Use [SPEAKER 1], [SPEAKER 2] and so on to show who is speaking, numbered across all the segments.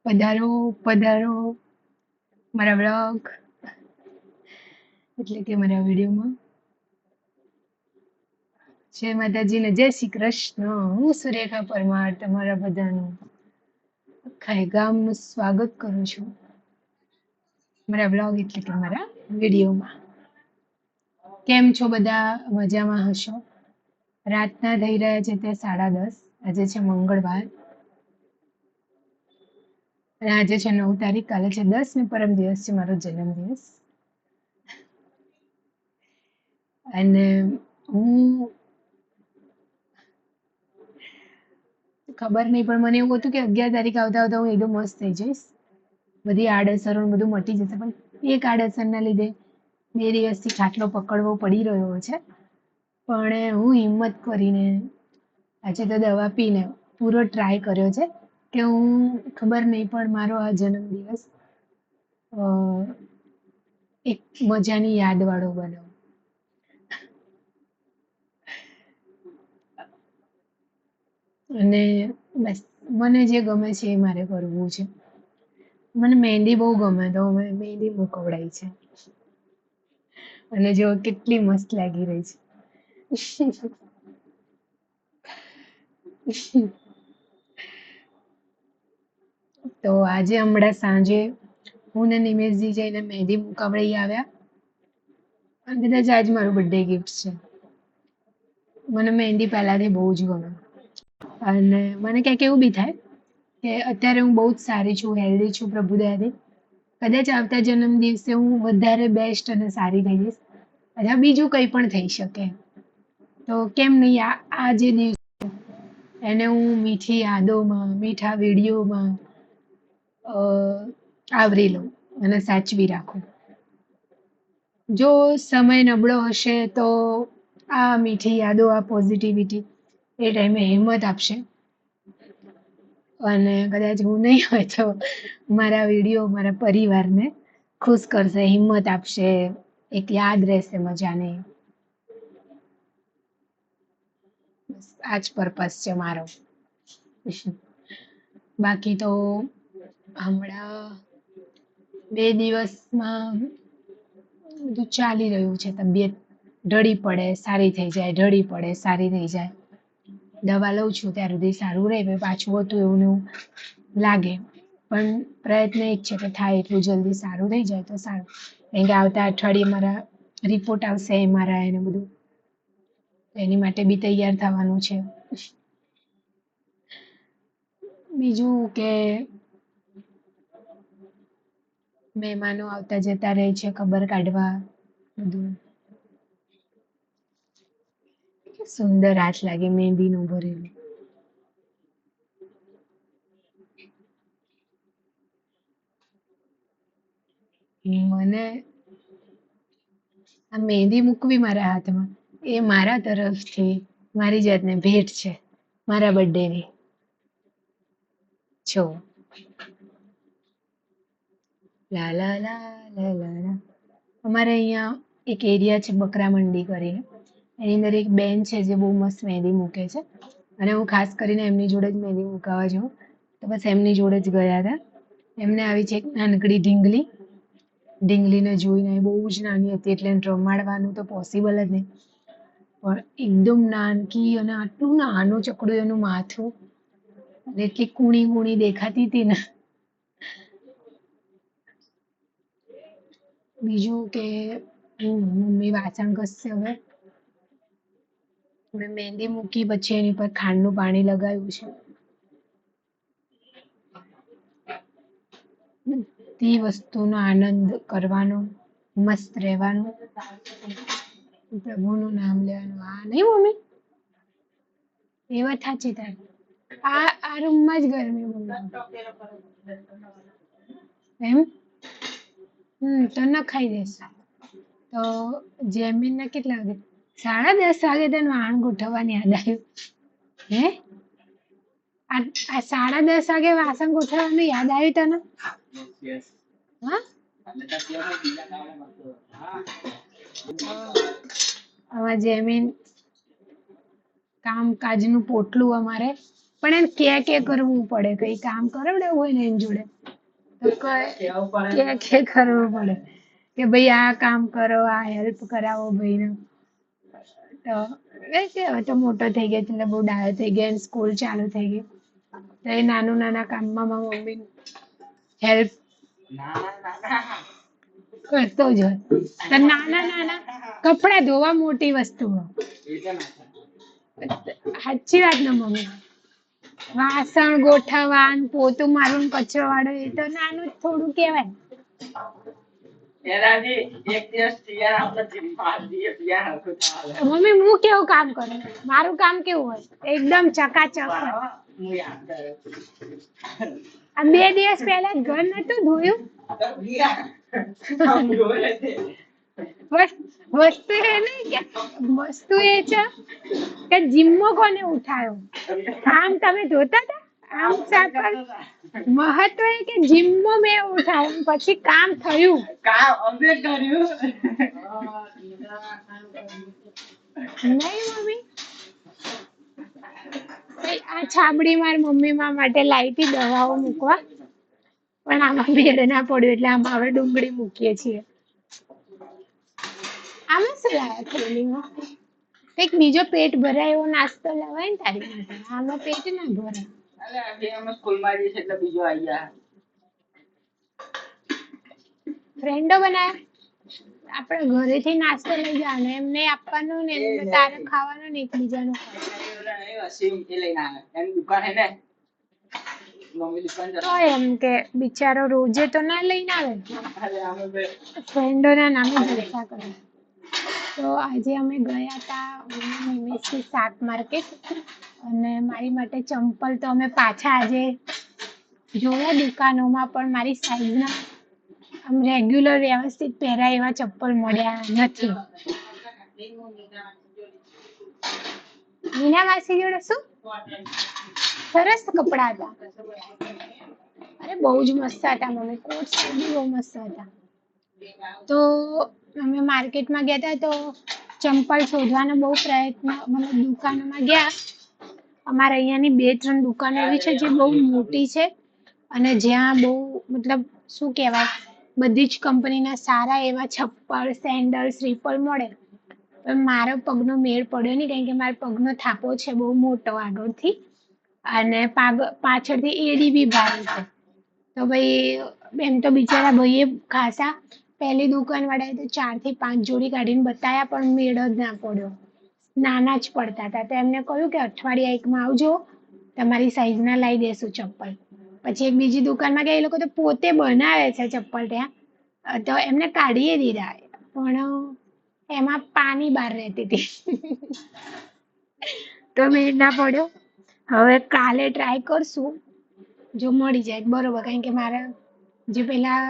[SPEAKER 1] પધારો પધારો મારા બ્લોગ એટલે કે મારા વિડીયોમાં. જય માતાજી ને જય શ્રી કૃષ્ણ. હું સુરેખા પરમાર તમારા બધાનું આખા ગામનું સ્વાગત કરું છું મારા બ્લોગ એટલે કે મારા વિડીયોમાં. કેમ છો બધા? મજામાં હશો. રાતના થઈ રહ્યા છે તે 10:30. આજે છે મંગળવાર અને આજે છે 9 તારીખ. કાલે છે 10 ને પરમ દિવસ છે મારો જન્મદિવસ. અને હું ખબર નહીં પણ મને એવું હતું કે 11 તારીખ આવતા આવતા હું એકદમ મસ્ત થઈ જઈશ, બધી આડઅસરો ને બધું મટી જશે. પણ એક આડઅસરના લીધે 2 દિવસથી ખાટલો પકડવો પડી રહ્યો છે. પણ હું હિંમત કરીને આજે તો દવા પીને પૂરો ટ્રાય કર્યો છે કે હું ખબર નહીં પણ મારો આ જન્મદિવસ એક મજાની યાદવાળો બનાવું. અને બસ મને જે ગમે છે એ મારે કરવું છે. મને મહેંદી બહુ ગમે તો મેં મહેંદી મૂકવડાવી છે અને જો કેટલી મસ્ત લાગી રહી છે. તો આજે હમણાં સાંજે હું ને નિમેશજી જઈને મહેંદી મુકાવડાવી આવ્યા અને કદાચ આજ મારું બર્થડે ગિફ્ટ છે. મને મહેંદી પહેલાથી બહુ જ ગમે અને મને ક્યાંક એવું બી થાય કે અત્યારે હું બહુ જ સારી છું, હેલ્ધી છું પ્રભુદયાથી. કદાચ આવતા જન્મ દિવસે હું વધારે બેસ્ટ અને સારી થઈ જઈશ અથવા બીજું કંઈ પણ થઈ શકે. તો કેમ નહીં આ જે દિવસ એને હું મીઠી યાદોમાં, મીઠા વિડીયોમાં આવરી લઉં અને સાચવી રાખું. જો સમય નબળો હશે તો આ મીઠી યાદો, આ પોઝિટિવિટી એ ટાઈમે હિંમત આપશે અને કદાચ હું નહીં હોય તો મારા વિડીયો મારા પરિવારને ખુશ કરશે, હિંમત આપશે, એક યાદ રહેશે મજાની. બસ આ જ પર્પસ છે મારો. બાકી તો હમણાં 2 દિવસમાં બધું ચાલી રહ્યું છે. તબિયત ઢળી પડે સારી થઈ જાય, ઢળી પડે સારી થઈ જાય. દવા લઉં છું ત્યાર સુધી સારું રહે, પછી પાછું હતું એવું ને એવું લાગે. પણ પ્રયત્ન એક છે કે થાય એટલું જલ્દી સારું થઈ જાય તો સારું. કારણ કે આવતા અઠવાડિયે મારા રિપોર્ટ આવશે, MRI ને બધું, એની માટે બી તૈયાર થવાનું છે. બીજું કે મહેમાનો આવતા જતા રહે છે, ખબર કાઢવા બધું. સુંદર હાથ લાગે મહેંદીનું ભરેલું. મને આ મહેંદી મૂકવી મારા હાથમાં એ મારા તરફથી મારી જાતને ભેટ છે મારા બર્થડેની. જો લા લા લા લા લા લા. અમારે અહીંયા એક એરિયા છે બકરા મંડી કરીને, એની અંદર એક બેન છે જે બહુ મસ્ત મહેંદી મૂકે છે અને હું ખાસ કરીને એમની જોડે જ મહેંદી મુકાવા જાઉં. તો બસ એમની જોડે જ ગયા હતા. એમને આવી છે એક નાનકડી ઢીંગલીને જોઈને, બહુ જ નાની હતી એટલે એને રમાડવાનું તો પોસિબલ જ નહીં, પણ એકદમ નાનકી અને આટલું નાનું ચકડું એનું માથું અને એટલી કૂણી કૂણી દેખાતી હતી ને. બીજું કે મમ્મી વાસણ ઘસશે હવે. મેં મહેંદી મૂકી પછી એની પર ખાંડનું પાણી લગાવ્યું છે. તે વસ્તુનો આનંદ કરવાનો, મસ્ત રહેવાનું, પ્રભુનું નામ લેવાનું. આ નહીં મમ્મી, એ વાત સાચી તારી. આ રૂમમાં જ ગરમી બહુ એમ. તો ન ખાઈ દેશે. તો જેમીનને કેટલા વાગે? 10:30 વાગે તને વાહણ ગોઠવવાની યાદ આવ્યું હે? આ 10:30 વાગે વાસણ ગોઠવવાનું યાદ આવ્યું તને? હા, હવે જેમીન કામકાજનું પોટલું અમારે પણ એને કે કરવું પડે, કઈ કામ કરાવડાવવું હોય ને એની જોડે તો કે કરવું પડે કે ભાઈ આ કામ કરો, આ હેલ્પ કરાવો ભાઈને. તો વૈસે હવે તો મોટો થઈ ગયો એટલે બહુ ડાયો થઈ ગયો, સ્કૂલ ચાલુ થઈ ગઈ તો એ નાના કામમાં મારા મમ્મી હેલ્પ કરતો જ હોય. તો નાના કપડા ધોવા મોટી વસ્તુ હોય. સાચી વાત ને મમ્મી, વાસણ ગોઠવવા ને પોતું મારવું ને કચરો વાળો એ તો નાનું જ થોડું કહેવાય. મમ્મી હું કેવું કામ કરું, મારું કામ કેવું હોય એકદમ ચકાચક હોય. આ 2 દિવસ પહેલા ઘર નતું ધોયું. વસ્તુ એ નહીં કે વસ્તુ એ છે કે જીમ્મો કોને ઉઠાયો, આમ તમે ધોતા હતા આમ સાકર. મહત્વ એ કે જીમ્મો મેં ઉઠાયો પછી કામ થયું. નહીં મમ્મી, આ છાબડી મારી મમ્મી માટે લાવી હતી દવાઓ મૂકવા, પણ આમાં ભેડ ના પડ્યું એટલે આમાં હવે ડુંગળી મૂકીએ છીએ. આમાં શું લાયા થેલીમાં? કંઈક બીજો પેટ ભરાય એવો નાસ્તો લાવાય ને તારી માટે, આમાં પેટ ના ભરાય. ફ્રેન્ડો બનાયા, આપણે ઘરેથી નાસ્તો લઈ જવાનો, એમને આપવાનો ને એમને તારે ખાવાનો ને એકબીજાનું તો એમ કે બિચારો રોજે તો ના લઈને આવે, ફ્રેન્ડોના નામે જલસા કરે. તો આજે અમે ગયા હતા નિમેષથી શાક માર્કેટ, અને મારી માટે ચંપલ તો અમે પાછા આજે જોયા દુકાનોમાં, પણ મારી સાઈઝના આમ રેગ્યુલર વ્યવસ્થિત પહેરાય એવા ચપ્પલ મળ્યા નથી. મીના માસી જોડે શું સરસ કપડા હતા. અરે બહુ જ મસ્ત હતા મમ્મી, કોટ બી બહુ મસ્ત હતા. તો અમે માર્કેટમાં ગયા હતા તો ચંપલ શોધવાનો બહુ પ્રયત્ન, મતલબ દુકાનોમાં ગયા. અમારે અહીંયાની 2-3 દુકાનો એવી છે જે બહુ મોટી છે અને જ્યાં બહુ મતલબ શું કહેવાય બધી જ કંપનીના સારા એવા ચપ્પલ, સેન્ડલ, સ્લીપર મળે. પણ મારો પગનો મેળ પડ્યો નહીં, કારણ કે મારા પગનો થાપો છે બહુ મોટો આગળથી, અને પાછળથી એડી બી ભારે છે. તો ભાઈ એમ તો બિચારા ભાઈએ ખાસા પહેલી દુકાનવાળાએ તો 4 થી 5 જોડી કાઢીને બતાવ્યા, પણ મેળ જ ના પડ્યો, નાના જ પડતા હતા. તો એમને કહ્યું કે અઠવાડિયા એકમાં આવજો, તમારી સાઈઝના લાવી દેશું ચપ્પલ. પછી એક બીજી દુકાનમાં ગયા, એ લોકો તો પોતે બનાવે છે ચપ્પલ ત્યાં, તો એમને કાઢીએ દીધા, પણ એમાં પાની બહાર રહેતી હતી. તો મેળ ના પડ્યો. હવે કાલે ટ્રાય કરશું, જો મળી જાય બરોબર, કારણ કે મારા જે પેલા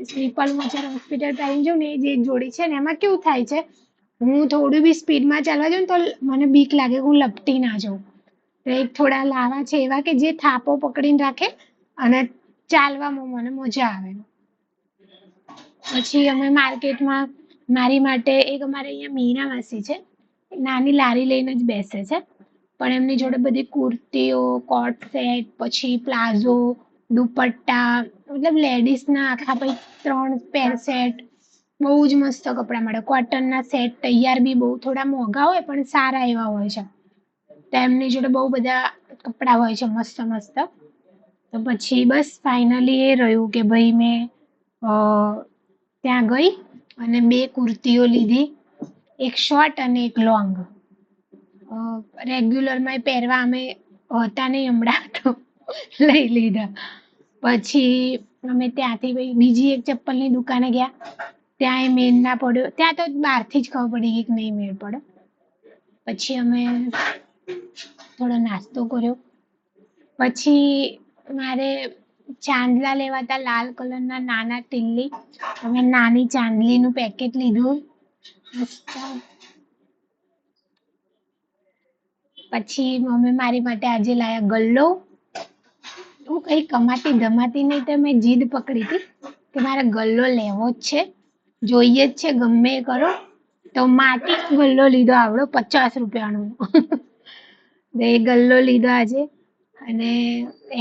[SPEAKER 1] સ્લીપરમાં જ્યારે હોસ્પિટલ પહેરીને જાઉં ને એ જે જોડી છે ને એમાં કેવું થાય છે, હું થોડું બી સ્પીડમાં ચાલવા જાઉં ને તો મને બીક લાગે હું લપટી ના જાઉં. તો એક થોડા લાવા છે એવા કે જે થાપો પકડીને રાખે અને ચાલવામાં મને મજા આવે. પછી અમે માર્કેટમાં મારી માટે એક અમારે અહીંયા મીના માસી છે, નાની લારી લઈને જ બેસે છે, પણ એમની જોડે બધી કુર્તીઓ, કોટ સેટ, પછી પ્લાઝો, દુપટ્ટા, મતલબ લેડીઝના આખા ભાઈ 3 પેર સેટ, બહુ જ મસ્ત કપડાં મળે. કોટનના સેટ તૈયાર બી બહુ થોડા મોંઘા હોય પણ સારા એવા હોય છે. તો એમની જોડે બહુ બધા કપડાં હોય છે મસ્ત મસ્ત. તો પછી બસ ફાઇનલી એ રહ્યું કે ભાઈ મેં ત્યાં ગઈ અને 2 કુર્તીઓ લીધી, એક શોર્ટ અને એક લોંગ. રેગ્યુલરમાં પહેરવા અમે હતા નહીં હમણાં તો લઈ લીધા. પછી અમે ત્યાંથી બીજી એક ચપ્પલની દુકાને ગયા, ત્યાં એ મેળ ના પડ્યો, ત્યાં તો બહારથી જ ખબર પડી ગઈ કે નહીં મેળ પડે. પછી અમે થોડો નાસ્તો કર્યો, પછી મારે ચાંદલા લેવા હતા, લાલ કલરના નાના ટીલ્લી, અમે નાની ચાંદલીનું પેકેટ લીધું મસ્ત. પછી મમ્મી મારી માટે આજે લાયા ગલ્લો. હું કઈ કમાતી ધમાતી નહીં, તો મેં જીદ પકડી હતી કે મારે ગલ્લો લેવો જ છે, જોઈએ જ છે, ગમે એ કરો. તો માટીનો ગલ્લો લીધો આવડો 50 રૂપિયાનો. એ ગલ્લો લીધો આજે. અને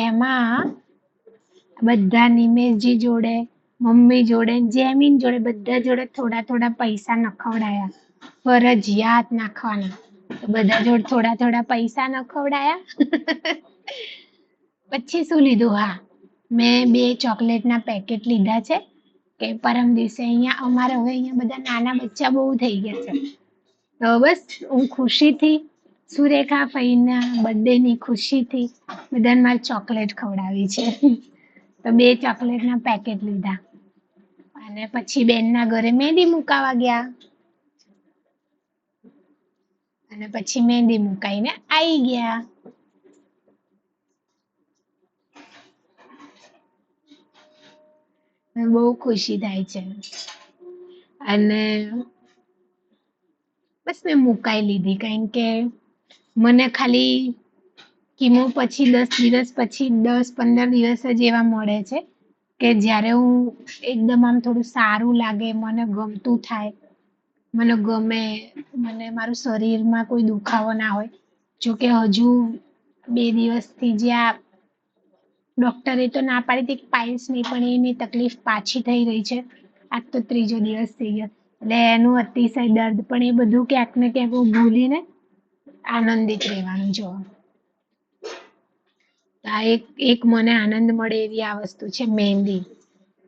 [SPEAKER 1] એમાં બધા નિમેશજી જોડે, મમ્મી જોડે, જેમીન જોડે, બધા જોડે થોડા થોડા પૈસા નખવડાયા. ફરજિયાત નાખવાના. તો બધા જોડે થોડા થોડા પૈસા નખવડાયા. પછી શું લીધું? હા, મેં 2 ચોકલેટના પેકેટ લીધા છે કે પરમ દિવસે અહીંયા અમારે હવે અહીંયા બધા નાના બચ્ચા બહુ થઈ ગયા છે. તો બસ હું ખુશીથી સુરેખા ફઈના બર્થડેની ખુશીથી બધાને મારે ચોકલેટ ખવડાવી છે. તો 2 ચોકલેટના પેકેટ લીધા અને પછી બેનના ઘરે મહેંદી મુકાવા ગયા અને પછી મહેંદી મુકાઈને આવી ગયા. બહુ ખુશી થાય છે અને બસ મેં મુકાઈ લીધી કારણ કે મને ખાલી કીમો પછી 10 દિવસ પછી 10-15 દિવસ જ એવા મળે છે કે જ્યારે હું એકદમ આમ થોડું સારું લાગે, મને ગમતું થાય, મને ગમે, મને મારું શરીરમાં કોઈ દુખાવો ના હોય. જોકે હજુ 2 દિવસથી જે આ ડોક્ટરે તો ના પાડી હતી પાઇલ્સની, પણ એની તકલીફ પાછી થઈ રહી છે. આજ તો 3જો દિવસ થઈ ગયો એટલે એનું અતિશય દર્દ, પણ એ બધું ક્યાંક ને ક્યાંક હું ભૂલીને આનંદિત રહેવાનું જો. આ એક મને આનંદ મળે એવી આ વસ્તુ છે મહેંદી.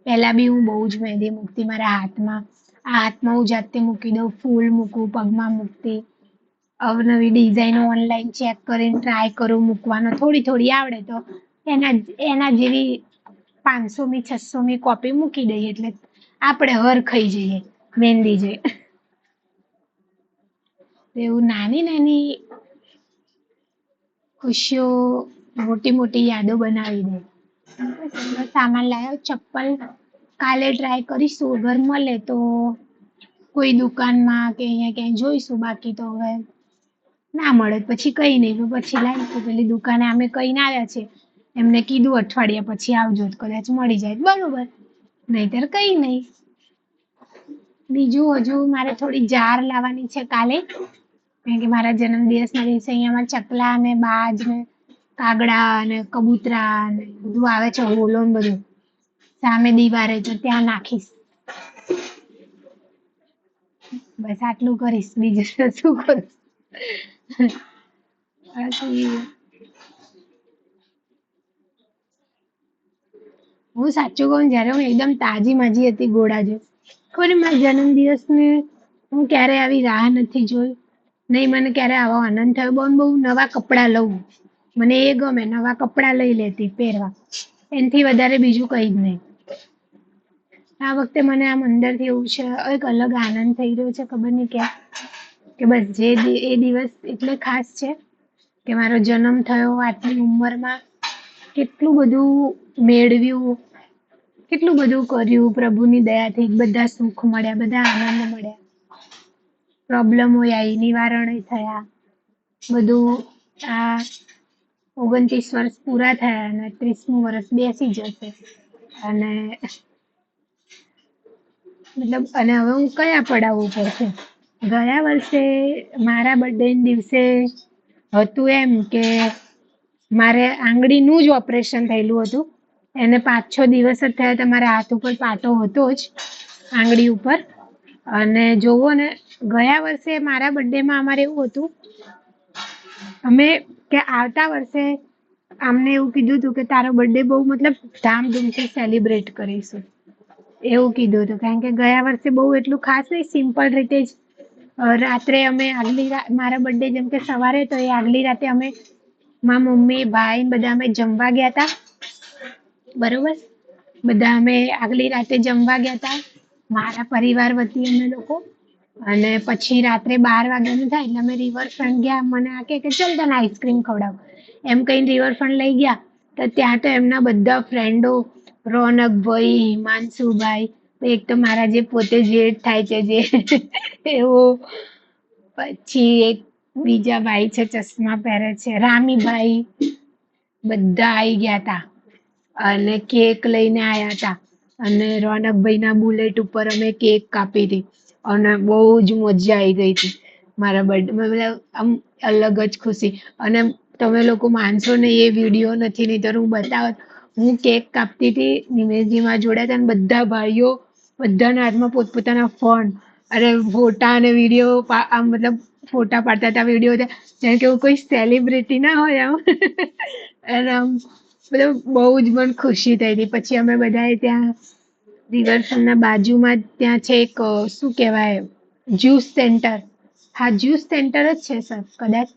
[SPEAKER 1] પહેલા બી હું બહુ જ મહેંદી મૂકતી મારા હાથમાં. આ હાથમાં હું જાતે મૂકી દઉં, ફૂલ મૂકું, પગમાં મૂકતી, અવનવી ડિઝાઇનો ઓનલાઈન ચેક કરીને ટ્રાય કરું મૂકવાનો. થોડી થોડી આવડે તો એના જેવી 500મી 600મી કોપી મૂકી દઈએ એટલે આપણે હર ખાઈ જઈએ મહેંદી જે. એવું નાની નાની ખુશીઓ મોટી મોટી યાદો બનાવી દે. સામાન લાવ્યો, ચપ્પલ કાલે ટ્રાય કરીશું, અગર મળે તો કોઈ દુકાનમાં કે અહીંયા ક્યાંય જોઈશું, બાકી તો હવે ના મળે પછી કઈ નહીં, પછી લાવીશું. પેલી દુકાને અમે કહીને આવ્યા છે, એમને કીધું અઠવાડિયા પછી આવજો, કદાચ મળી જાય બરોબર, નહીતર કઈ નહીં. બીજું હજુ મારે થોડી જાર લાવવાની છે કાલે, કારણ કે મારા જન્મદિવસના દિવસે અહીંયા ચકલા ને બાજ ને કાગડા અને કબૂતરા ને બધું આવે છે, હોલો ને બધું સામે દીવારે, તો ત્યાં નાખીશ. બસ આટલું કરીશ, બીજું તો શું કરું. હું સાચું કહું, જયારે હું એકદમ તાજી માજી હતી ગોળા જેવી, ખબર મારા જન્મદિવસને હું ક્યારે આવી રાહ નથી જોઈ, નહીં મને ક્યારે આવો આનંદ થયો. બહુ નવા કપડાં લઉં, મને એ ગમે, નવા કપડાં લઈ લેતી પહેરવા, એનાથી વધારે બીજું કંઈ જ નહીં. આ વખતે મને આમ અંદરથી એવું છે, એક અલગ આનંદ થઈ રહ્યો છે, ખબર નહીં ક્યાં, કે બસ એ દિવસ એટલે ખાસ છે કે મારો જન્મ થયો આટલી ઉંમરમાં, કેટલું બધું મેળવ્યું, કેટલું બધું કર્યું પ્રભુની દયાથી, બધા સુખ મળ્યા, બધા આનંદ મળ્યા, પ્રોબ્લેમો આવી, નિવારણ થયા, બધું. આ 29 વર્ષ પૂરા થયા અને 30મું વર્ષ બેસી જશે અને મતલબ, અને હવે હું કયા પડાવ ઉપર છું. ગયા વર્ષે મારા બર્થડે દિવસે હતું એમ કે મારે આંગળીનું જ ઓપરેશન થયેલું હતું, એને 5-6 દિવસ જ થયા, તમારા હાથ ઉપર પાટો હતો જ આંગળી ઉપર. અને જોવો ને, ગયા વર્ષે મારા બર્થડેમાં અમારે એવું હતું, અમે કે આવતા વર્ષે અમને એવું કીધું હતું કે તારો બર્થડે બહુ મતલબ ધામધૂમથી સેલિબ્રેટ કરીશું, એવું કીધું હતું. કારણ કે ગયા વર્ષે બહુ એટલું ખાસ નહીં, સિમ્પલ રીતે જ રાત્રે અમે મારા બર્થડે જેમ કે સવારે, તો એ આગલી રાતે અમે મારા મમ્મી ભાઈ બધા અમે જમવા ગયા હતા, બરોબર. બધા અમે આગલી રાતે જમવા ગયા હતા, મારા પરિવાર વતી અમે લોકો. અને પછી રાત્રે 12 વાગ્યાનું થાય એટલે અમે રિવરફ્રન્ટ ગયા. મને આ કે ચલ તને આઈસ્ક્રીમ ખવડાવ, એમ કહીને રિવરફ્રન્ટ લઈ ગયા. તો ત્યાં તો એમના બધા ફ્રેન્ડો, રોનકભાઈ, હિમાંશુભાઈ, એક તો મારા જે પોતે જેઠ થાય છે જે એવું, પછી એક બીજા ભાઈ છે ચશ્મા પહેરે છે, રામીભાઈ, બધા આવી ગયા હતા અને કેક લઈને આવ્યા હતા. અને રોનકભાઈના બુલેટ ઉપર અમે કેક કાપી હતી અને બહુ જ મજા આવી ગઈ હતી મારા બર્થડે. મતલબ આમ અલગ જ ખુશી. અને તમે લોકો માનશો નહીં, એ વિડીયો નથી, નહીં તો હું બતાવત. હું કેક કાપતી હતી, નિમેશજીમાં જોડ્યા હતા, અને બધા ભાઈઓ બધાના હાથમાં પોતપોતાના ફોન અને ફોટા અને વિડીયો આમ મતલબ ફોટા પાડતા હતા, વિડીયો હતા, જાણે કે એવું કોઈ સેલિબ્રિટી ના હોય આમ. અને આમ મતલબ બહુ જ મને ખુશી થઈ હતી. પછી અમે બધાએ ત્યાં રિવરફ્રન્ટના બાજુમાં જ ત્યાં છે એક શું કહેવાય જ્યુસ સેન્ટર. હા, જ્યુસ સેન્ટર જ છે સર કદાચ.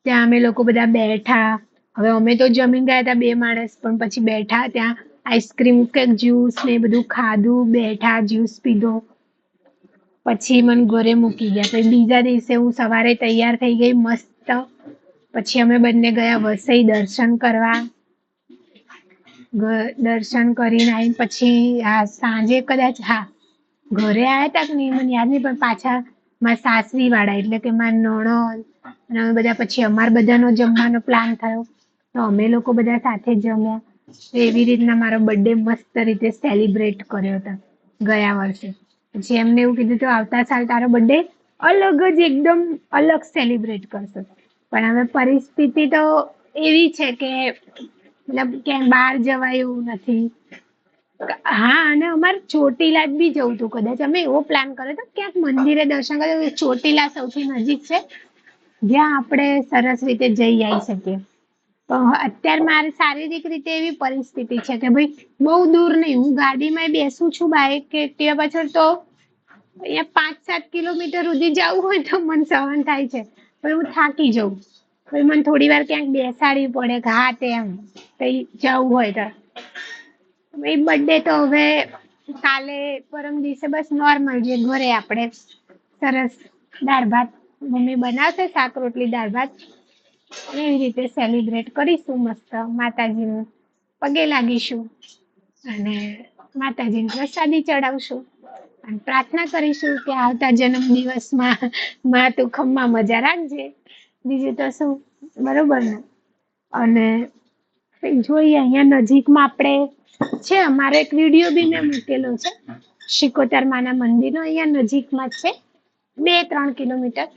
[SPEAKER 1] ત્યાં અમે લોકો બધા બેઠા. હવે અમે તો જમીન ગયા હતા 2 માણસ, પણ પછી બેઠા ત્યાં આઈસ્ક્રીમ કે જ્યુસ ને એ બધું ખાધું, બેઠા જ્યુસ પીધો. પછી મને ઘરે મૂકી ગયા. પછી બીજા દિવસે હું સવારે તૈયાર થઈ ગઈ મસ્ત. પછી અમે બંને ગયા વસઈ દર્શન કરવા. દર્શન કરીને આવીને પછી સાંજે કદાચ ઘરે આવ્યા હતા કે નહીં મને યાદ નહીં, પણ પાછા મારા સાસરી વાળા એટલે કે મારા નણંદ અને અમે બધા પછી અમારા બધાનો જમવાનો પ્લાન થયો, તો અમે લોકો બધા સાથે જમ્યા. તો એવી રીતના મારો બર્થડે મસ્ત રીતે સેલિબ્રેટ કર્યો હતો ગયા વર્ષે. પછી એમને એવું કીધું તો આવતા સાલ તારો બર્થડે અલગ જ એકદમ અલગ સેલિબ્રેટ કરશો. પણ હવે પરિસ્થિતિ તો એવી છે કે મતલબ ક્યાંય બહાર જવાય એવું નથી. હા, અને અમારે ચોટીલા જ બી જવું હતું કદાચ. અમે એવો પ્લાન કર્યો હતો ક્યાંક મંદિરે દર્શન કર્યો. ચોટીલા સૌથી નજીક છે જ્યાં આપણે સરસ રીતે જઈ આવી શકીએ. પણ અત્યારે મારે શારીરિક રીતે એવી પરિસ્થિતિ છે કે ભાઈ બહુ દૂર નહીં, હું ગાડીમાં બેસું છું બાઇક કે એક્ટિવા પાછળ, તો અહીંયા 5-7 કિલોમીટર સુધી જવું હોય તો મને સહન થાય છે, પણ હું થાકી જાઉં. પછી મને થોડી વાર ક્યાંક બેસાડવી પડે કે હા તેમ કઈ જવું હોય તો. ભાઈ બર્થડે તો હવે કાલે પરમ દિવસે બસ નોર્મલ જે ઘરે આપણે સરસ દાળ ભાત મમ્મી બનાવશે, શાક રોટલી દાળ ભાત, એવી રીતે સેલિબ્રેટ કરીશું મસ્ત. માતાજીનું પગે લાગીશું અને માતાજીને પ્રસાદી ચડાવશું અને પ્રાર્થના કરીશું કે આવતા જન્મ દિવસમાં માં તું ખમ્મા મજા રાખજે. બીજું તો શું, બરોબર ને? અને જોઈએ અહીંયા નજીકમાં આપણે છે, અમારે એક વિડીયો બી મેં મૂકેલો છે શિકોતર માના મંદિરનો, અહીંયા નજીકમાં જ છે 2-3 કિલોમીટર.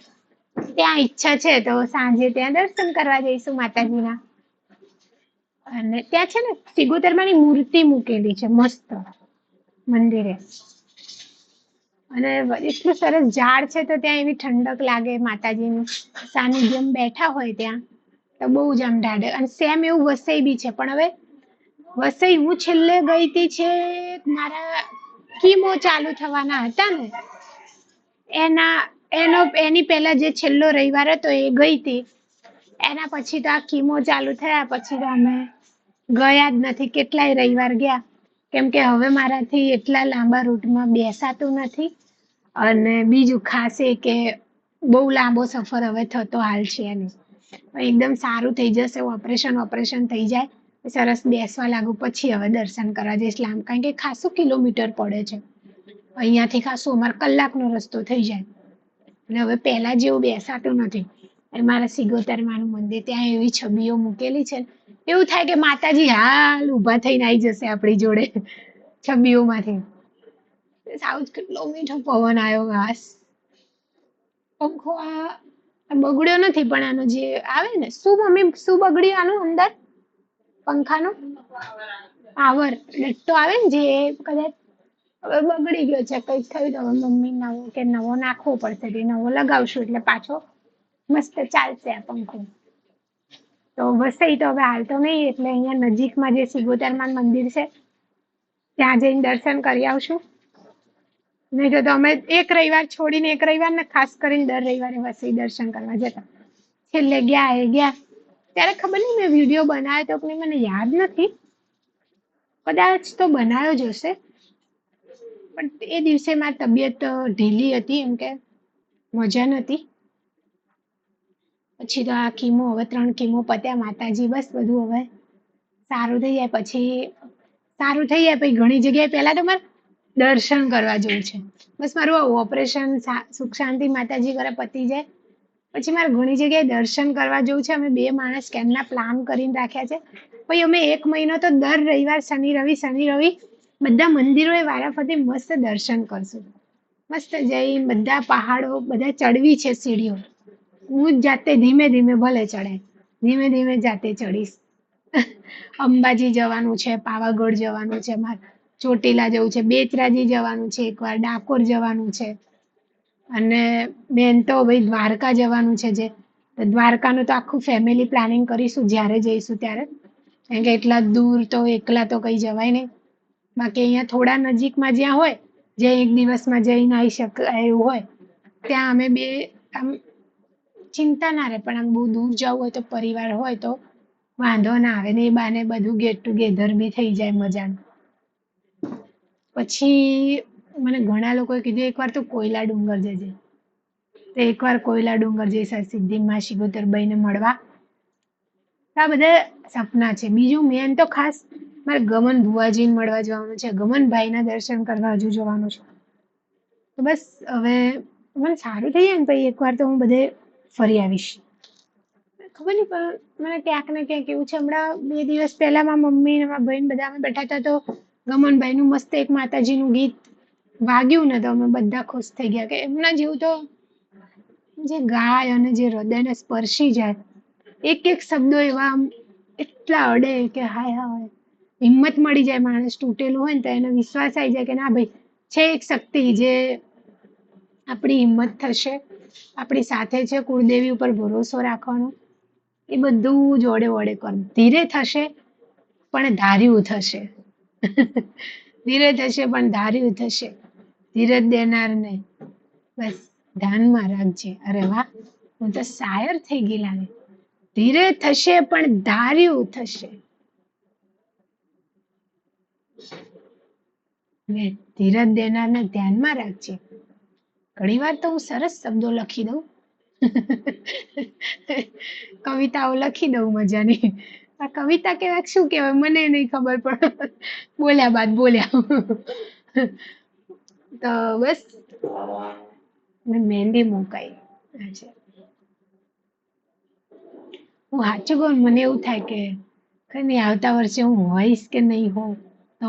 [SPEAKER 1] ત્યાં ઈચ્છા છે તો સાંજે ત્યાં દર્શન કરવા જઈશું માતાજીના. અને ત્યાં છે ને સિગોતરમાની મૂર્તિ મૂકેલી છે મસ્ત મંદિરે, અને એટલું સરસ ઝાડ છે તો ત્યાં એવી ઠંડક લાગે. માતાજીનું સાનિધ્યમ બેઠા હોય ત્યાં તો બહુ જ આમ ઢાઢે. અને સેમ એવું વસઈ બી છે, પણ હવે વસઈ હું છેલ્લે ગઈ હતી છે મારા કીમો ચાલુ થવાના હતા ને એની પહેલા જે છેલ્લો રવિવાર હતો એ ગઈ હતી. એના પછી તો આ કીમો ચાલુ થયા પછી તો અમે ગયા જ નથી. કેટલાય રવિવાર ગયા, કેમ કે હવે મારાથી એટલા લાંબા રૂટમાં બેસાતું નથી. અને બીજું ખાસ એ કે બહુ લાંબો સફર હવે થતો હાલ છે નહીં. એકદમ સારું થઈ જશે, ઓપરેશન થઈ જાય, સરસ બેસવા લાગુ પછી હવે દર્શન કરવા જઈશ લાંબ, કારણ કે ખાસું કિલોમીટર પડે છે અહીંયાથી. ખાસું અમારે કલાકનો રસ્તો થઈ જાય. અને હવે પહેલા જેવું બેસાતું નથી. મારા સિગોતર માનું મંદિર ત્યાં એવી છબીઓ મૂકેલી છે, એવું થાય કે માતાજી હાલ ઊભા થઈને આવી જશે આપણી જોડે છબીઓમાંથી. સાવ કેટલો મીઠો પવન આવ્યો. ઘાસ પંખો આ બગડ્યો નથી, પણ આનો જે આવે ને શું બગડ્યું આનું અંદર પંખાનો પાવર લટ્ટો આવે ને જે કદાચ હવે બગડી ગયો છે, કઈક થયું તો હવે મમ્મી નવો નાખવો પડશે, એટલે નવો લગાવશું એટલે પાછો મસ્ત ચાલશે આ પંખો. તો વસઈ તો હવે હાલ તો નહીં, એટલે અહીંયા નજીકમાં જે સિગોતરમાન મંદિર છે ત્યાં જઈને દર્શન કરી આવશું. નહીં તો અમે એક રવિવાર છોડીને એક રવિવાર ને ખાસ કરીને દર રવિવારે વસઈ દર્શન કરવા જતા. છેલ્લે ગયા ત્યારે ખબર નહીં મેં વિડીયો બનાવ્યો તો કે મને યાદ નથી, કદાચ તો બનાવ્યો જ હશે, પણ એ દિવસે મારી તબિયત ઢીલી હતી, એમ કે મજા નથી. પછી તો આ કીમો હવે 3 કીમો પત્યા, માતાજી બસ બધું હવે સારું થઈ જાય. પછી ઘણી જગ્યાએ પહેલા તો મારે દર્શન કરવા જવું છે. બસ મારું ઓપરેશન સુખ શાંતિ માતાજી કરે પતી જાય પછી મારે ઘણી જગ્યાએ દર્શન કરવા જવું છે. અમે 2 માણસ કેમના પ્લાન કરીને રાખ્યા છે. પછી અમે 1 મહિનો તો દર રવિવાર શનિ રવિ બધા મંદિરોએ વારાફરતી મસ્ત દર્શન કરશું. મસ્ત જઈ બધા પહાડો બધા ચડવી છે સીડીઓ, હું જ જાતે ધીમે ધીમે ભલે ચડે, ધીમે ધીમે જાતે ચડીશ. અંબાજી જવાનું છે, પાવાગઢ જવાનું છે, ચોટીલા જવું છે, બેચરાજી જવાનું છે, એકવાર ડાકોર જવાનું છે, અને મેન તો ભાઈ દ્વારકા જવાનું છે. જે દ્વારકાનું તો આખું ફેમિલી પ્લાનિંગ કરીશું જ્યારે જઈશું ત્યારે, કારણ કે એટલા દૂર તો એકલા તો કઈ જવાય નહીં. બાકી અહીંયા થોડા નજીકમાં જ્યાં હોય, જે એક દિવસમાં જઈને આવી શકાય એવું હોય, ત્યાં અમે બે આમ ચિંતા ના રહે. પણ આમ બહુ દૂર જવું હોય તો પરિવાર હોય તો વાંધો ના આવે ને, એ બાને બધું ગેટ ટુગેધર બી થઈ જાય મજાનું. પછી મને ઘણા લોકોએ કીધું એકવાર તો કોયલા ડુંગર જજે. તો એકવાર કોયલા ડુંગર જઈશ સિદ્ધિમાં શિગોતરબાઈને મળવા. આ બધા સપના છે. બીજું મેન તો ખાસ મારે ગમન ભુવાજીને મળવા જવાનું છે, ગમનભાઈના દર્શન કરવા હજુ જવાનું છે. તો બસ હવે મને સારું થઈ જાય ને પછી એકવાર તો હું બધે ફરી આવીશ. ખબર નહીં પણ મને ક્યાંક ને ક્યાંક એવું છે. હમણાં 2 દિવસ પહેલા મારા મમ્મી ને મારા બહેન બધા અમે બેઠા હતા તો ગમનભાઈનું મસ્ત એક માતાજીનું ગીત વાગ્યું ને તો અમે બધા ખુશ થઈ ગયા કે એમના જેવું તો જે ગાય અને જે હૃદયને સ્પર્શી જાય, એક એક શબ્દો એવા આમ એટલા અડે કે હાય હાય હિંમત મળી જાય. માણસ તૂટેલું હોય ને તો એને વિશ્વાસ આવી જાય કે ના ભાઈ છે એક શક્તિ જે આપણી હિંમત થશે, આપણી સાથે છે. કુળદેવી ઉપર ભરોસો રાખવાનો, એ બધું જોડે વડે કર. ધીરે થશે પણ ધાર્યું થશે. ધીરે થશે પણ ધાર્યું થશે. ધીરજ દેનાર ને બસ ધ્યાનમાં રાખજે. અરે વાહ, હું તો શાયર થઈ ગઈ લાગે. ધીરે થશે પણ ધાર્યું થશે. ધીરજ દેનાર ને ધ્યાનમાં રાખજે. ઘણી વાર તો હું સરસ શબ્દો લખી દઉં, કવિતાઓ લખી દઉં મજાની. આ કવિતા કેવાય શું કહેવાય મને નહીં ખબર, પણ બોલ્યા બાદ બોલ્યા. તો બસ મહેંદી મુકાઈ આજે. હું સાચું કહું મને એવું થાય કે કઈ નહીં આવતા વર્ષે હું હોઈશ કે નહીં હોઉં. તો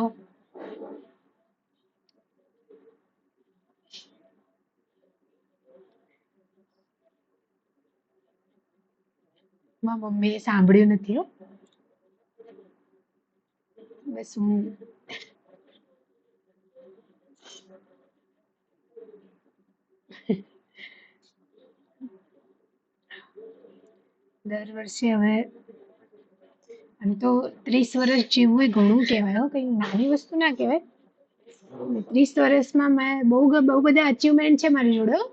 [SPEAKER 1] મારા મમ્મીએ સાંભળ્યું નથી હો. બસ હું દર વર્ષે હવે આમ તો 30 વર્ષ જીવવું એ ઘણું કહેવાય હો, કઈ નાની વસ્તુ ના કહેવાય. 30 વર્ષમાં મેં બહુ બધા અચીવમેન્ટ છે મારી જોડે હો.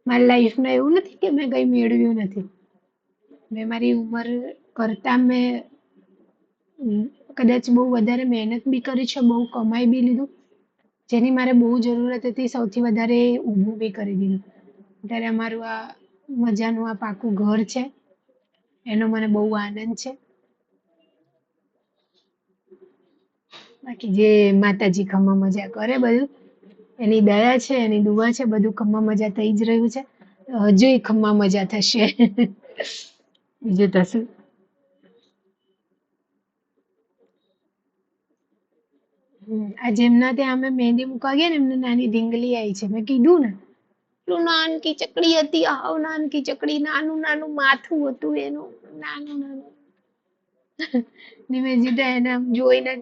[SPEAKER 1] મારી લાઈફમાં એવું નથી કે મેં કઈ મેળવ્યું નથી. મેં મારી ઉંમર કરતા મેં કદાચ બહુ વધારે મહેનત બી કરી છે, બહુ કમાઈ બી લીધું. જેની મારે બહુ જરૂરત હતી સૌથી વધારે ઊભું બી કરી દીધું. અત્યારે અમારું આ મજાનું આ પાકું ઘર છે, એનો મને બહુ આનંદ છે. બાકી જે માતાજી ખમ્મા મજા કરે બધું એની દયા છે, એની દુઆ છે, બધું ખમ્મા મજા થઈ જ રહ્યું છે. હજુય ખમ્મા મજા થશે. બીજું તો શું. આ જેમના ત્યાં અમે મહેંદી મૂકવા ગયા ને એમને નાની ઢીંગલી આવી છે. મેં કીધું ને એટલું નાનકી ચકડી હતી, હાવ નાનકી ચકડી, નાનું નાનું માથું હતું એનું, નાનું નાનું. ને મેં જીધા એને આમ જોઈને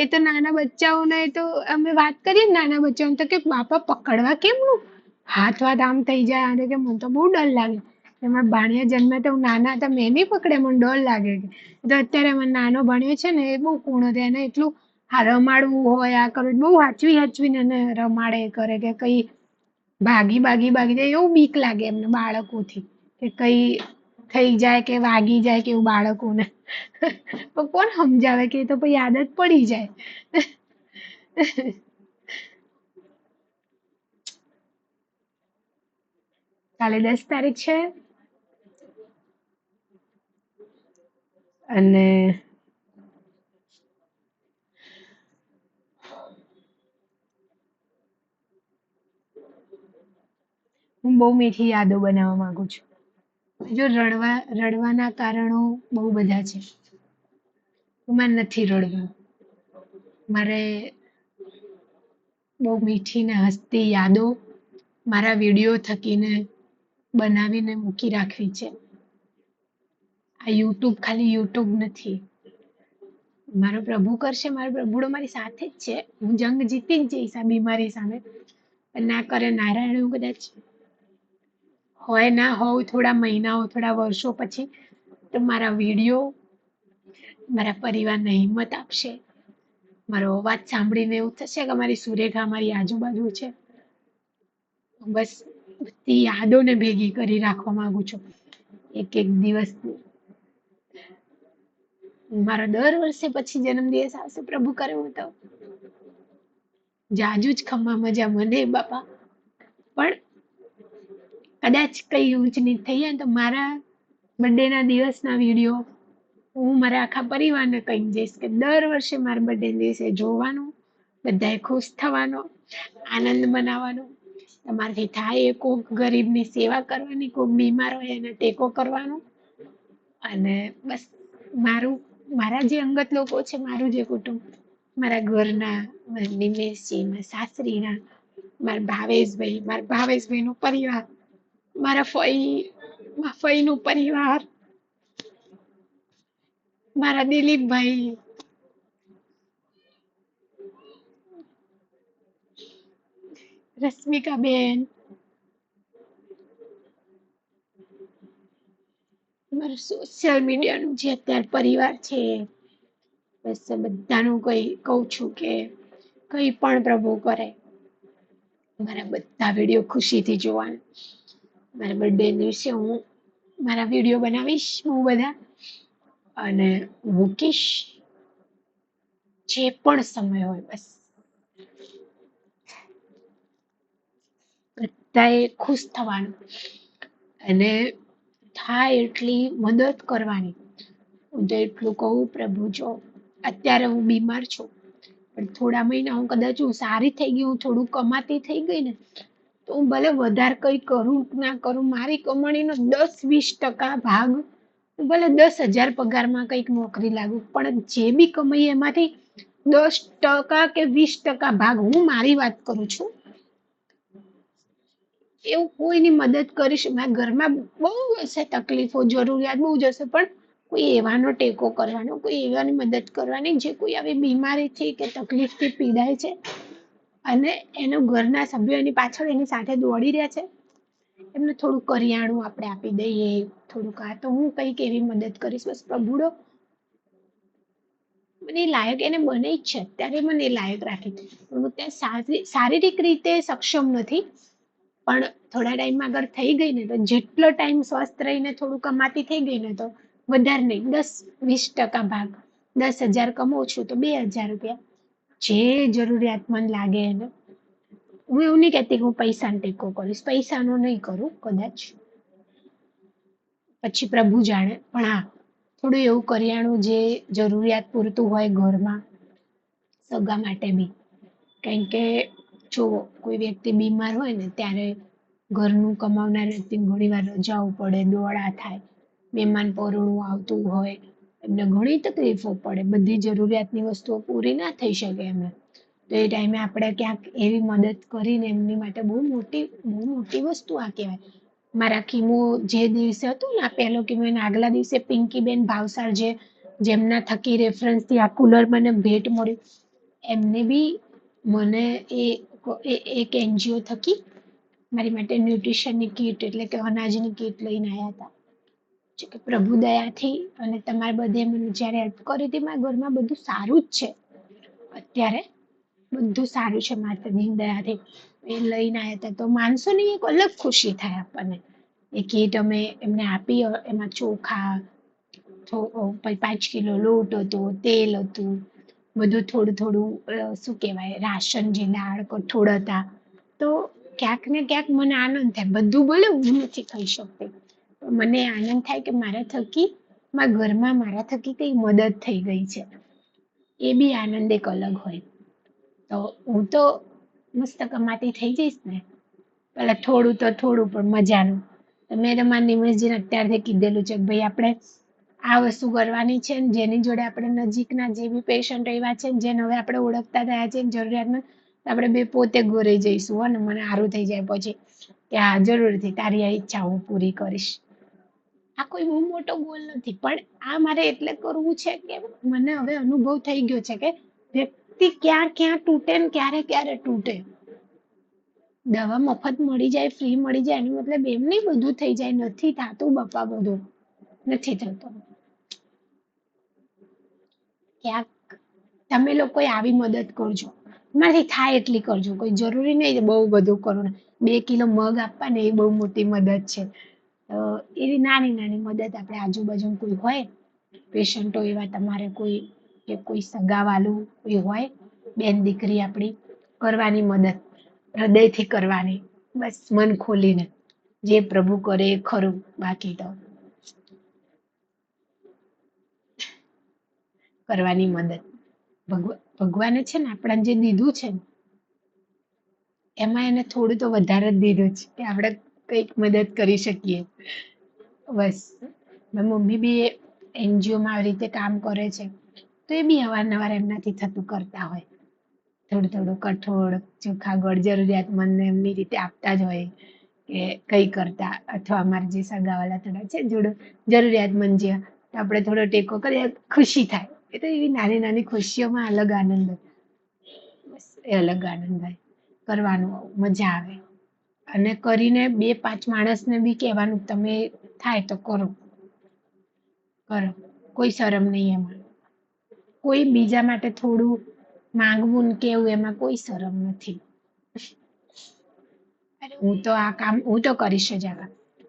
[SPEAKER 1] એ તો નાના બચ્ચાઓને તો અમે વાત કરીએ ને નાના બચ્ચાઓને તો કે બાપા પકડવા કેમનું હાથ વાત આમ થઈ જાય. અને કે મને તો બહુ ડર લાગે. એમાં ભાણિયા જન્મે તો હું નાના હતા મેં નહીં પકડે, મને ડર લાગે. તો અત્યારે મને નાનો ભાણિયો છે ને એ બહુ કૂણો છે, એને એટલું રમાડવું હોય આ કરવું બહુ હાચવીને એને રમાડે કરે કે કઈ ભાગી જાય એવું બીક લાગે એમને બાળકોથી કે કઈ થઈ જાય કે વાગી જાય કે એવું બાળકોને. પણ કોણ સમજાવે કે એ તો પછી આદત પડી જાય. કાલે 10 તારીખ છે અને હું બહુ મીઠી યાદો બનાવવા માંગુ છું. જો રડવાના કારણો બહુ બધા છે. મારે નથી રડવું. મારે બહુ મીઠી ને હસતી યાદો મારા વિડીયો થકીને બનાવીને મૂકી રાખવી છે. આ યુટ્યુબ ખાલી યુટ્યુબ નથી. મારો પ્રભુ કરશે, મારો પ્રભુડો મારી સાથે જ છે. હું જંગ જીતી જ જઈશ આ બીમારી સામે. પણ ના કરે નારાયણ, હું કદાચ હોય ના હોવ થોડા મહિનાઓ, થોડા વર્ષો પછી, તો મારા વિડીયો મારા પરિવારને હિંમત આપશે. મારો અવાજ સાંભળીને એવું થશે કે મારી સુરેખા મારી આજુબાજુ છે. બસ બધી યાદોને ભેગી કરી રાખવા માંગુ છું એક એક દિવસ. મારો દર વર્ષે પછી જન્મદિવસ આવશે, પ્રભુ કરે હું તો જાજુ જ ખમ્મા મજા મને બાપા. પણ કદાચ કઈ ઊંચ નીચ થઈ જાય ને તો મારા બર્થડે ના દિવસના વિડીયો હું મારા આખા પરિવારને કહી જઈશ કે દર વર્ષે મારા બર્થડે દિવસે જોવાનું, બધાએ ખુશ થવાનો, આનંદ મનાવવાનો. તમારાથી થાય એ કોક ગરીબની સેવા કરવાની, કોક બીમાર હોય એને ટેકો કરવાનો. અને બસ મારું, મારા જે અંગત લોકો છે, મારું જે કુટુંબ, મારા ઘરના, મારા નિમેશજી, મારા સાસરીના, મારા ભાવેશભાઈ નો પરિવાર, મારા ફઈ નું પરિવાર, મારા દિલીપભાઈ, રશ્મિકાબેન, મારું સોશિયલ મીડિયાનું જે અત્યારે પરિવાર છે, બસ બધાનું કઈ કહું છું કે કઈ પણ પ્રભુ કરે, મારા બધા વિડીયો ખુશીથી જોવાના. મારા બર્થડે દિવસે હું મારા વિડીયો બનાવીશ, હું બધા અને મૂકીશ. જે પણ સમય હોય બસ બધાએ ખુશ થવાનું અને થાય એટલી મદદ કરવાની. હું તો એટલું કહું, પ્રભુ જો અત્યારે હું બીમાર છું, પણ થોડા મહિના હું કદાચ હું સારી થઈ ગઈ, હું થોડું કમાતી થઈ ગઈ ને, તો હું ભલે વધારે કઈ કરું ના કરું, મારી કમાણીનો 10-20% ભાગ, હું ભલે 10,000 પગારમાં કંઈક નોકરી લાગુ, પણ જે બી કમાઈ એમાંથી 10% કે 20% ભાગ હું મારી વાત કરું છું, એવું કોઈની મદદ કરીશ. મારા ઘરમાં બહુ હશે તકલીફો, જરૂરિયાત બહુ જ હશે, પણ કોઈ એવાનો ટેકો કરવાનો, કોઈ એવાની મદદ કરવાની જે કોઈ આવી બીમારીથી કે તકલીફથી પીડાય છે અને એનો ઘરના સભ્યો એની પાછળ એની સાથે દોડી રહ્યા છે, એમને થોડું કરિયાણું આપણે આપી દઈએ, થોડુંક આ તો હું કંઈક એવી મદદ કરીશ. બસ પ્રભુડો મને લાયક એને બને જ છે, અત્યારે મને લાયક રાખી. હું ત્યાં શારીરિક રીતે સક્ષમ નથી, પણ થોડા ટાઈમ આગળ થઈ ગઈ ને, તો જેટલો ટાઈમ સ્વસ્થ રહીને થોડું કમાતી થઈ ગઈ ને, તો વધારે નહીં, 10-20% ભાગ, 10,000 કમાઉં છું તો 2,000 રૂપિયા જે જરૂરિયાતમંદ લાગે એને. હું એવું નહીં કહેતી કે હું પૈસાનો ટેકો કરીશ, પૈસાનો નહીં કરું કદાચ, પછી પ્રભુ જાણે, પણ હા થોડું એવું કરિયાણું જે જરૂરિયાત પૂરતું હોય ઘરમાં, સગા માટે બી. કારણ કે જો કોઈ વ્યક્તિ બીમાર હોય ને, ત્યારે ઘરનું કમાવનાર વ્યક્તિ ઘણી વાર રજાઓ પડે, દોડા થાય, મહેમાન પરણું આવતું હોય, એમને ઘણી તકલીફો પડે, બધી જરૂરિયાતની વસ્તુઓ પૂરી ના થઈ શકે એમને. તો એ ટાઈમે આપણે ક્યાંક એવી મદદ કરીને એમની માટે બહુ મોટી વસ્તુ આ કહેવાય. મારા કીમો જે દિવસે હતું ને, આ પહેલો કીમો, એના આગલા દિવસે પિંકીબેન ભાવસાર, જેમના થકી રેફરન્સથી આ કુલર મને ભેટ મળ્યું, એમને બી મને એક NGO થકી મારી માટે ન્યુટ્રિશનની કીટ, એટલે કે અનાજની કીટ લઈને આવ્યા હતા. કે પ્રભુ દયાથી અને તમારે બધે મને જ્યારે હેલ્પ કરી હતી, મારા ઘરમાં બધું સારું જ છે અત્યારે, બધું સારું છે માતાજીની દયાથી. એ લઈને આવ્યા હતા, તો માણસોની એક અલગ ખુશી થાય આપણને. એ કીટ અમે એમને આપી, એમાં ચોખા, 5 કિલો લોટ હતો, તેલ હતું, બધું થોડું થોડું શું કહેવાય, રાશન, જે દાળ, કઠોળ હતા. તો ક્યાંક ને ક્યાંક મને આનંદ થાય, બધું બોલે હું નથી ખાઈ શકતી, મને આનંદ થાય કે મારા થકી, મારા ઘરમાં મારા થકી કઈ મદદ થઈ ગઈ છે. એ બી આનંદ એક અલગ હોય. તો હું તો મસ્ત કમાતી થઈ જઈશ ને, પેલા થોડું તો થોડું, પણ મજાનું. મેં તમારા નિમેશજીને અત્યારથી કીધેલું છે કે ભાઈ આપણે આ વસ્તુ કરવાની છે, ને જેની જોડે આપણે નજીકના જે બી પેશન્ટ એવા છે, જેને હવે આપણે ઓળખતા થયા છે, જરૂરિયાતમાં આપણે બે પોતે ઘરે જઈશું અને મને સારું થઈ જાય પછી કે હા જરૂરથી તારી આ ઈચ્છા હું પૂરી કરીશ. આ કોઈ બહુ મોટો ગોલ નથી, પણ આ મારે એટલે કરવું છે કે મને હવે અનુભવ થઈ ગયો છે કે વ્યક્તિ ક્યાં ક્યાં તૂટે ને ક્યારે ક્યારે તૂટે. દવા મફત મળી જાય, ફ્રી મળી જાય એનો મતલબ એમ નહીં બધું થઈ જાય. નથી થાતું બાપા, બધું નથી થતું. ક્યાંક તમે લોકો આવી મદદ કરજો, મારાથી થાય એટલી કરજો. કોઈ જરૂરી નહીં બહુ બધું કરો ને. 2 કિલો મગ આપવા ને એ બહુ મોટી મદદ છે. તો એવી નાની નાની મદદ આપણે આજુબાજુ કોઈ હોય પેશન્ટો એવા તમારે કોઈ કે કોઈ સગાવાલું કોઈ હોય, બેન દીકરી આપણી, કરવાની મદદ હૃદયથી કરવાની, બસ મન ખોલીને. જે પ્રભુ કરે એ ખરું, બાકી તો કરવાની મદદ. ભગવાને છે ને આપણને જે દીધું છે ને એમાં એને થોડું તો વધારે જ દીધું છે કે આપણે કંઈક મદદ કરી શકીએ. બસ મારી મમ્મી બી એનજીઓમાં આવી રીતે કામ કરે છે, તો એ બી અવારનવાર એમનાથી થતું કરતા હોય. થોડું થોડું કઠોળ ચોખા ગોળ જરૂરિયાતમંદને એમની રીતે આપતા જ હોય કે કઈ કરતા. અથવા અમારા જે સગાવાલા થોડા છે જોડે જરૂરિયાતમંદ છે, તો આપણે થોડો ટેકો કરીએ, ખુશી થાય. એ તો એવી નાની નાની ખુશીઓમાં અલગ આનંદ હોય. બસ એ અલગ આનંદ હોય કરવાનું, મજા આવે. અને કરીને 2-5 માણસને બી કહેવાનું તમે થાય તો કરો. કરો, કોઈ શરમ નહીં એમાં. કોઈ બીજા માટે થોડું માંગવું ને કેવું એમાં કોઈ શરમ નથી. હું તો આ કામ હું તો કરીશ જ. આ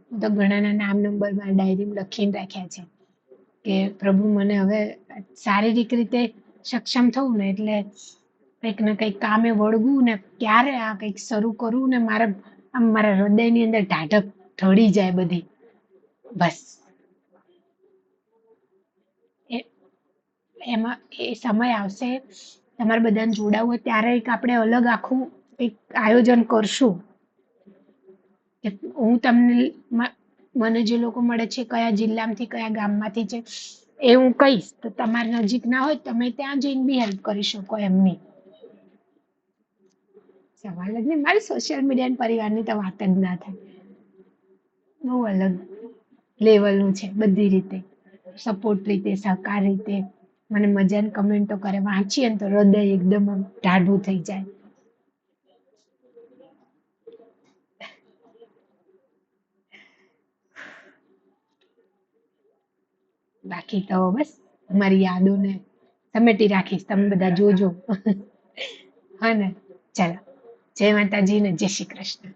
[SPEAKER 1] હું તો ઘણાના નામ નંબર મારા ડાયરીમાં લખીને રાખ્યા છે કે પ્રભુ મને હવે શારીરિક રીતે સક્ષમ થવું ને એટલે કંઈક ને કંઈક કામે વળગું ને ક્યારે આ કંઈક શરૂ કરવું ને મારા હૃદયની અંદર ઢાઢક ઢળી જાય બધી. બસ એમાં એ સમય આવશે, તમારે બધાને જોડાવું હોય ત્યારે એક આપણે અલગ આખું એક આયોજન કરશું કે હું તમને મને જે લોકો મળે છે કયા જિલ્લામાંથી કયા ગામમાંથી છે એ હું કહીશ, તો તમારી નજીક ના હોય તમે ત્યાં જઈને બી હેલ્પ કરી શકો એમની. સવાલ જ નહીં, મારી સોશિયલ મીડિયા પરિવારની તો વાત જ ના થાય. બહુ અલગ લેવલનું છે બધી રીતે, સપોર્ટ રીતે, સહકાર રીતે. મને મજાની કમેન્ટો કરે, વાંચીએ ને તો હૃદય એકદમ ઢાઢું થઈ જાય. બાકી તો બસ મારી યાદોને સમેટી રાખીશ, તમે બધા જોજો. હા ને, ચાલો, જય માતાજી ને જય શ્રી કૃષ્ણ.